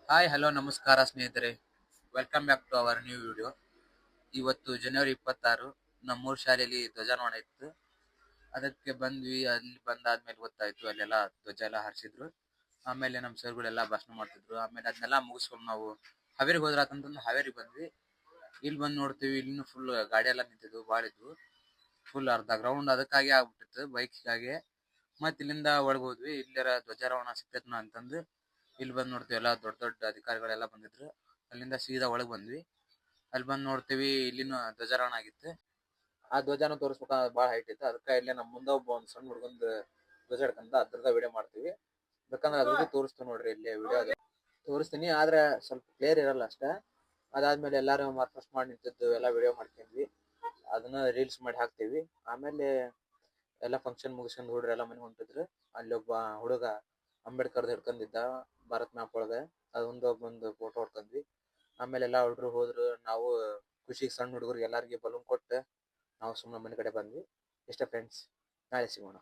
Hi hello ನಮಸ್ಕಾರ ಸ್ನೇಹಿತರೆ. Welcome back to our new video. ಇವತ್ತು ಜನವರಿ 26 ನಮ್ಮೂರ್ ಶಾಲೆಯಲ್ಲಿ ಧ್ವಜಾರೋಹಣ ಇತ್ತು. ಅದಕ್ಕೆ ಬಂದ್ವಿ. ಅಲ್ಲಿ ಬಂದಾದ್ಮೇಲೆ ಗೊತ್ತಾಯ್ತು, ಅಲ್ಲೆಲ್ಲ ಧ್ವಜ ಎಲ್ಲ ಹಾರಿಸಿದ್ರು. ಆಮೇಲೆ ನಮ್ಮ ಸರ್ಗಳೆಲ್ಲ ಭಾಷಣ ಮಾಡ್ತಿದ್ರು. ಆಮೇಲೆ ಅದನ್ನೆಲ್ಲ ಮುಗಿಸ್ಕೊಂಡು ನಾವು ಹಾವೇರಿಗೆ ಹೋದ್ರಾತಂತಂದು ಹಾವೇರಿಗೆ ಬಂದ್ವಿ. ಇಲ್ಲಿ ಬಂದು ನೋಡ್ತೀವಿ, ಇಲ್ಲಿನೂ ಫುಲ್ ಗಾಡಿ ಎಲ್ಲ ನಿಂತಿದ್ವು, ಭಾಳ ಇದ್ವು. ಫುಲ್ ಅರ್ಧ ಗ್ರೌಂಡ್ ಅದಕ್ಕಾಗಿ ಆಗ್ಬಿಟ್ಟಿತ್ತು, ಬೈಕ್ಗಾಗಿ. ಮತ್ತೆ ಇಲ್ಲಿಂದ ಒಳಗೆ ಹೋದ್ವಿ. ಇಲ್ಲರ ಧ್ವಜಾರೋಹಣ ಸಿಕ್ತೈತ್ನ ಅಂತಂದು ಇಲ್ಲಿ ಬಂದು ನೋಡ್ತೀವಿ, ಎಲ್ಲ ದೊಡ್ಡ ದೊಡ್ಡ ಅಧಿಕಾರಿಗಳೆಲ್ಲ ಬಂದಿದ್ರು. ಅಲ್ಲಿಂದ ಸೀದಾ ಒಳಗೆ ಬಂದ್ವಿ. ಅಲ್ಲಿ ಬಂದು ನೋಡ್ತೀವಿ, ಇಲ್ಲಿನೂ ಧ್ವಜಾರೋಹಣ ಆಗಿತ್ತು. ಆ ಧ್ವಜಾನ ತೋರಿಸ್ಬೇಕ, ಭಾಳ ಹೈಟ್ ಇತ್ತು. ಅದಕ್ಕೆ ಇಲ್ಲೇ ನಮ್ಮ ಮುಂದೆ ಒಬ್ಬ ಒಂದು ಸಣ್ಣ ಹುಡುಗಂದು ಧ್ವಜ ಹಿಡ್ಕಂತ ಅದ್ರದ ವಿಡಿಯೋ ಮಾಡ್ತೀವಿ. ಬೇಕಂದ್ರೆ ಅದ್ರದ್ದು ತೋರಿಸ್ತೀವಿ ನೋಡ್ರಿ, ಇಲ್ಲಿ ವಿಡಿಯೋ ತೋರಿಸ್ತೀನಿ. ಆದ್ರೆ ಸ್ವಲ್ಪ ಕ್ಲಿಯರ್ ಇರಲ್ಲ ಅಷ್ಟೇ. ಅದಾದ್ಮೇಲೆ ಎಲ್ಲಾರು ಫಸ್ಟ್ ಮಾಡಿ ನಿಂತಿದ್ದು ಎಲ್ಲ ವಿಡಿಯೋ ಮಾಡ್ಕೊಂಡ್ವಿ. ಅದನ್ನ ರೀಲ್ಸ್ ಮಾಡಿ ಹಾಕ್ತೀವಿ. ಆಮೇಲೆ ಎಲ್ಲ ಫಂಕ್ಷನ್ ಮುಗಿಸ್ಕೊಂಡು ಹುಡುಗರೆಲ್ಲ ಮನೆ ಹೊಂಟಿದ್ರು. ಅಲ್ಲಿ ಒಬ್ಬ ಹುಡುಗ ಅಂಬೇಡ್ಕರ್ದು ಹಿಡ್ಕೊಂಡಿದ್ದ ಭಾರತ್ ಮ್ಯಾಪ್ ಒಳಗೆ. ಅದೊಂದು ಫೋಟೋ ಹೊಡ್ಕೊಂಡ್ವಿ. ಆಮೇಲೆ ಎಲ್ಲ ಹುಡುಗರು ಹೋದ್ರು. ನಾವು ಖುಷಿಗೆ ಸಣ್ಣ ಹುಡುಗರಿಗೆ ಎಲ್ಲರಿಗೆ ಬಲೂನ್ ಕೊಟ್ಟು ನಾವು ಸುಮ್ಮನೆ ಮನೆ ಕಡೆ ಬಂದ್ವಿ. ಇಷ್ಟ ಫ್ರೆಂಡ್ಸ್, ನಾಳೆ ಸಿಗೋಣ.